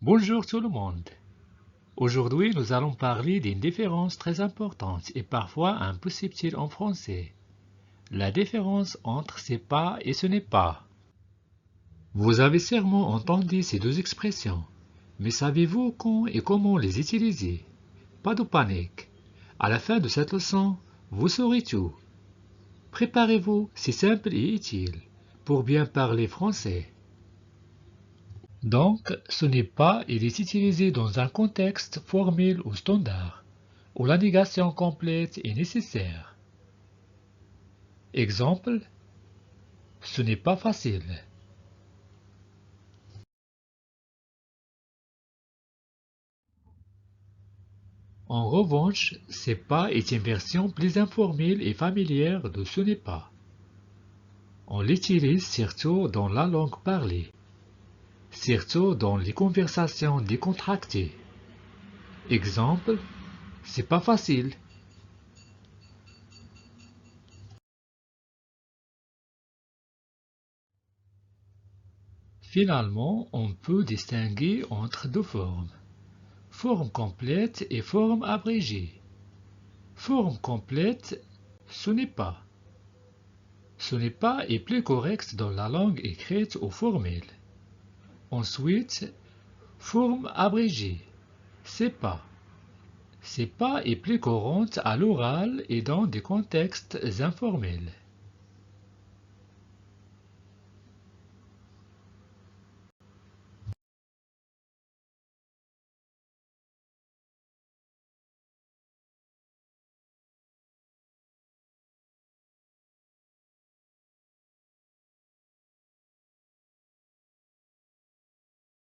Bonjour tout le monde. Aujourd'hui, nous allons parler d'une différence très importante et parfois un peu subtile en français. La différence entre c'est pas et ce n'est pas. Vous avez sûrement entendu ces deux expressions, mais savez-vous quand et comment les utiliser? Pas de panique. À la fin de cette leçon, vous saurez tout. Préparez-vous, c'est simple et utile, pour bien parler français. Donc, ce n'est pas, il est utilisé dans un contexte formel ou standard, où la négation complète est nécessaire. Exemple, ce n'est pas facile. En revanche, c'est pas est une version plus informelle et familière de ce n'est pas. On l'utilise surtout dans la langue parlée, surtout dans les conversations décontractées. Exemple, c'est pas facile. Finalement, on peut distinguer entre deux formes. Forme complète et forme abrégée. Forme complète, ce n'est pas. Ce n'est pas est plus correct dans la langue écrite ou formelle. Ensuite, forme abrégée. C'est pas. C'est pas est plus courante à l'oral et dans des contextes informels.